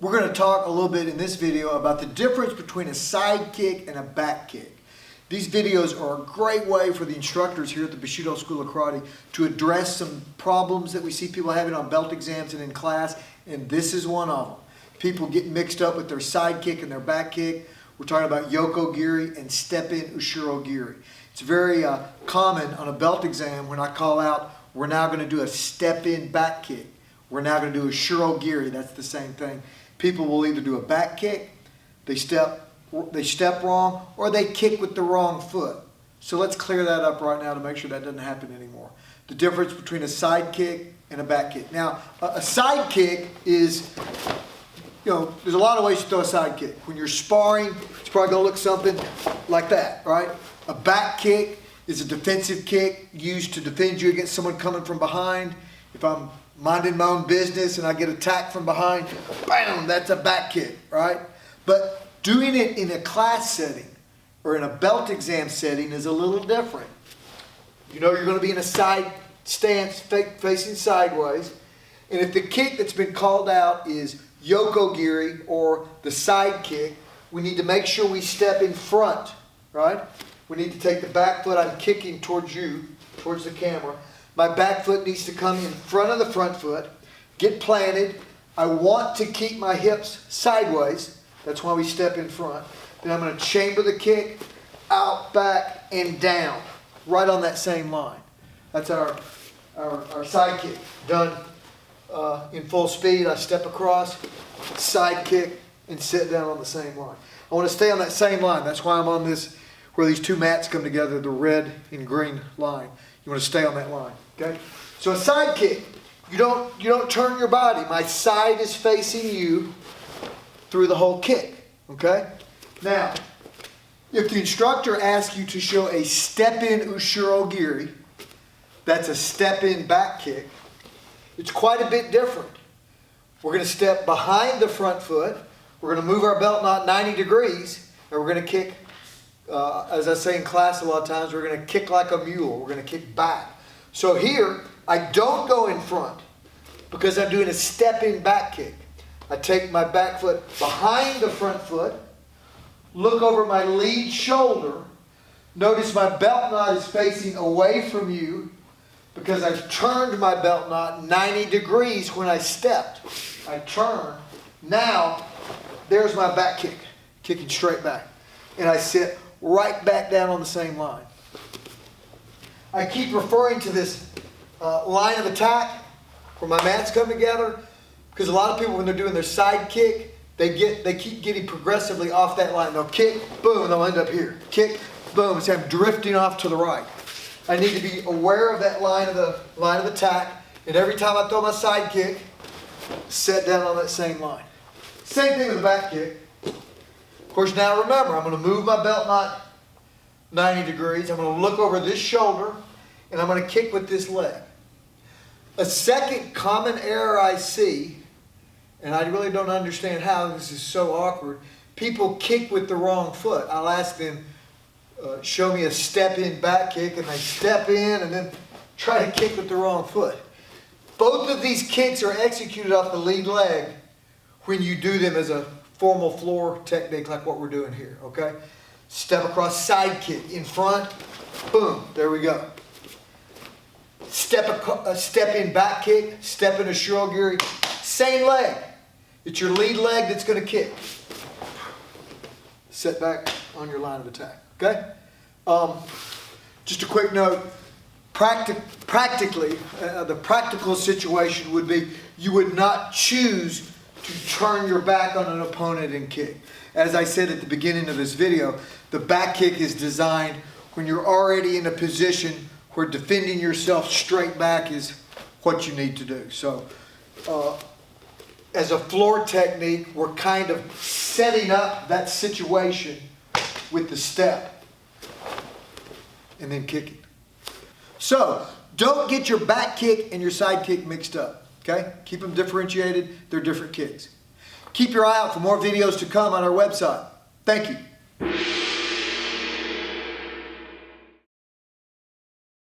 We're going to talk a little bit in this video about the difference between a side kick and a back kick. These videos are a great way for the instructors here at the Bushido School of Karate to address some problems that we see people having on belt exams and in class, and this is one of them. People get mixed up with their side kick and their back kick. We're talking about Yoko Giri and Step-In Ushiro Giri. It's very common on a belt exam when I call out, we're now going to do a step-in back kick. We're now going to do a Ushiro Giri. That's the same thing. People will either do a back kick, they step wrong, or they kick with the wrong foot. So let's clear that up right now to make sure that doesn't happen anymore. The difference between a side kick and a back kick. Now, a side kick is, there's a lot of ways to throw a side kick. When you're sparring, it's probably going to look something like that, right? A back kick is a defensive kick used to defend you against someone coming from behind. If I'm minding my own business and I get attacked from behind, bam, that's a back kick, right? But doing it in a class setting or in a belt exam setting is a little different. You know you're going to be in a side stance facing sideways, and if the kick that's been called out is Yoko Giri or the side kick, we need to make sure we step in front, right? We need to take the back foot. I'm kicking towards you, towards the camera. My back foot needs to come in front of the front foot, get planted. I want to keep my hips sideways. That's why we step in front. Then I'm going to chamber the kick, out, back, and down, right on that same line. That's our side kick. Done in full speed. I step across, side kick, and sit down on the same line. I want to stay on that same line. That's why I'm on this, where these two mats come together, the red and green line. You want to stay on that line, okay? So a side kick, you don't turn your body. My side is facing you through the whole kick, okay? Now, if the instructor asks you to show a step-in Ushiro Giri, that's a step-in back kick, it's quite a bit different. We're going to step behind the front foot, we're going to move our belt knot 90 degrees, and we're going to kick, as I say in class a lot of times, we're going to kick like a mule. We're going to kick back. So here, I don't go in front because I'm doing a step-in back kick. I take my back foot behind the front foot, look over my lead shoulder. Notice my belt knot is facing away from you because I've turned my belt knot 90 degrees when I stepped. I turn. Now, there's my back kick, kicking straight back. And I sit right back down on the same line. I keep referring to this line of attack where my mats come together because a lot of people, when they're doing their side kick, they keep getting progressively off that line. They'll kick, boom, they'll end up here. Kick, boom, so I'm drifting off to the right. I need to be aware of that line of attack, and every time I throw my side kick, set down on that same line. Same thing with the back kick. Of course, now remember, I'm going to move my belt knot 90 degrees. I'm going to look over this shoulder, and I'm going to kick with this leg. A second common error I see, and I really don't understand how this is so awkward, people kick with the wrong foot. I'll ask them, show me a step-in back kick, and they step in and then try to kick with the wrong foot. Both of these kicks are executed off the lead leg when you do them as a formal floor technique like what we're doing here, okay? Step across, side kick, in front, boom, there we go. Step in back kick, step in Ushiro Giri, same leg. It's your lead leg that's going to kick. Set back on your line of attack, okay? Just a quick note, practically, the practical situation would be you would not choose to turn your back on an opponent and kick. As I said at the beginning of this video, the back kick is designed when you're already in a position where defending yourself straight back is what you need to do. So as a floor technique, we're kind of setting up that situation with the step and then kicking. So don't get your back kick and your side kick mixed up. Okay? Keep them differentiated. They're different kicks. Keep your eye out for more videos to come on our website. Thank you.